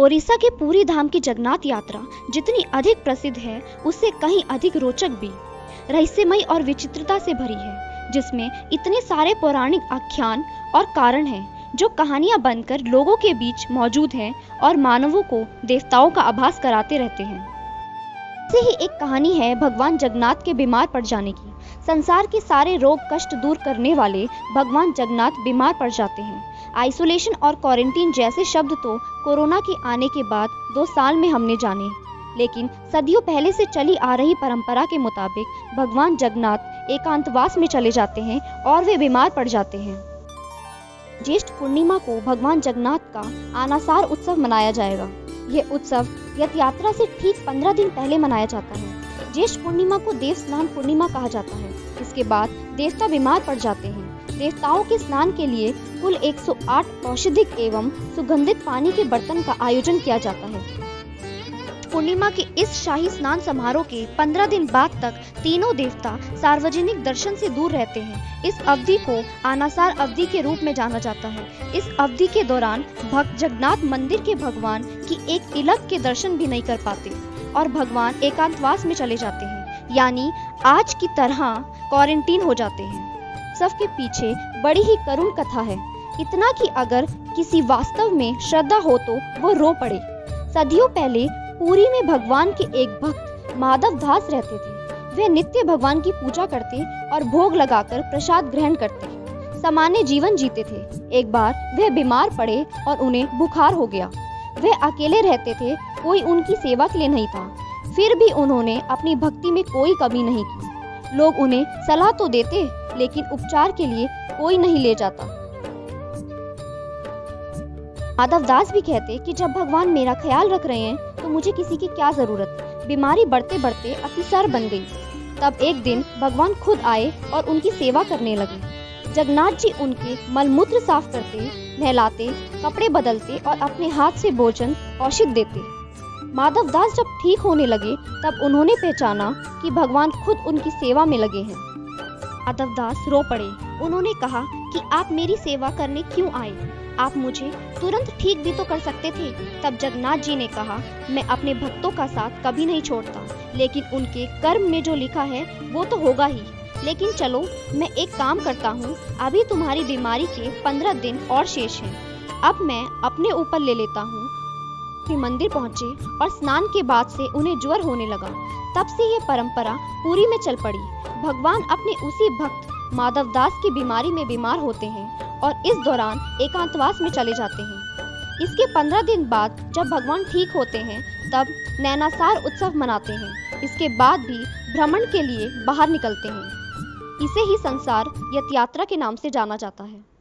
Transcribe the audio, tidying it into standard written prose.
ओडिशा के पुरी धाम की जगन्नाथ यात्रा जितनी अधिक प्रसिद्ध है उससे कहीं अधिक रोचक भी, रहस्यमय और विचित्रता से भरी है, जिसमें इतने सारे पौराणिक आख्यान और कारण हैं जो कहानियां बनकर लोगों के बीच मौजूद हैं और मानवों को देवताओं का आभास कराते रहते हैं। ऐसे ही एक कहानी है भगवान जगन्नाथ के बीमार पड़ जाने की। संसार के सारे रोग कष्ट दूर करने वाले भगवान जगन्नाथ बीमार पड़ जाते हैं। आइसोलेशन और क्वारंटीन जैसे शब्द तो कोरोना के आने के बाद 2 साल में हमने जाने, लेकिन सदियों पहले से चली आ रही परंपरा के मुताबिक भगवान जगन्नाथ एकांतवास में चले जाते हैं और वे बीमार पड़ जाते हैं। ज्येष्ठ पूर्णिमा को भगवान जगन्नाथ का आनासार उत्सव मनाया जाएगा। यह उत्सव रथ यात्रा से ठीक 15 दिन पहले मनाया जाता है। ज्येष्ठ पूर्णिमा को देव स्नान पूर्णिमा कहा जाता है। इसके बाद देवता बीमार पड़ जाते हैं। देवताओं के स्नान के लिए कुल 108 औषधिक एवं सुगंधित पानी के बर्तन का आयोजन किया जाता है। पूर्णिमा के इस शाही स्नान समारोह के 15 दिन बाद तक तीनों देवता सार्वजनिक दर्शन से दूर रहते हैं। इस अवधि को आनासार अवधि के रूप में जाना जाता है। इस अवधि के दौरान भक्त जगन्नाथ मंदिर के भगवान की एक तिलक के दर्शन भी नहीं कर पाते और भगवान एकांतवास में चले जाते हैं, यानी आज की तरह क्वारंटीन हो जाते हैं। सबके पीछे बड़ी ही करुण कथा है, इतना कि अगर किसी वास्तव में श्रद्धा हो तो वो रो पड़े। सदियों पहले पुरी में भगवान के एक भक्त माधव दास रहते थे। वे नित्य भगवान की पूजा करते और भोग लगाकर प्रसाद ग्रहण करते, सामान्य जीवन जीते थे। एक बार वे बीमार पड़े और उन्हें बुखार हो गया। वे अकेले रहते थे, कोई उनकी सेवा के लिए नहीं था। फिर भी उन्होंने अपनी भक्ति में कोई कमी नहीं की। लोग उन्हें सलाह तो देते, लेकिन उपचार के लिए कोई नहीं ले जाता। माधव दास भी कहते कि जब भगवान मेरा ख्याल रख रहे हैं तो मुझे किसी की क्या जरूरत। बीमारी बढ़ते बढ़ते अतिसार बन गई। तब एक दिन भगवान खुद आए और उनकी सेवा करने लगे। जगन्नाथ जी उनके मलमूत्र साफ करते, नहलाते, कपड़े बदलते और अपने हाथ से भोजन औषधि देते। माधव दास जब ठीक होने लगे तब उन्होंने पहचाना कि भगवान खुद उनकी सेवा में लगे हैं। माधव दास रो पड़े। उन्होंने कहा कि आप मेरी सेवा करने क्यों आए? आप मुझे तुरंत ठीक भी तो कर सकते थे। तब जगन्नाथ जी ने कहा, मैं अपने भक्तों का साथ कभी नहीं छोड़ता, लेकिन उनके कर्म में जो लिखा है वो तो होगा ही। लेकिन चलो, मैं एक काम करता हूँ, अभी तुम्हारी बीमारी के 15 दिन और शेष हैं। अब मैं अपने ऊपर ले लेता हूँ। मंदिर पहुँचे और स्नान के बाद से उन्हें ज्वर होने लगा। तब से ये परंपरा पुरी में चल पड़ी। भगवान अपने उसी भक्त माधव दास की बीमारी में बीमार होते हैं और इस दौरान एकांतवास में चले जाते हैं। इसके 15 दिन बाद जब भगवान ठीक होते हैं तब नैनासार उत्सव मनाते हैं। इसके बाद भी भ्रमण के लिए बाहर निकलते हैं। इसे ही संसार यथ यात्रा के नाम से जाना जाता है।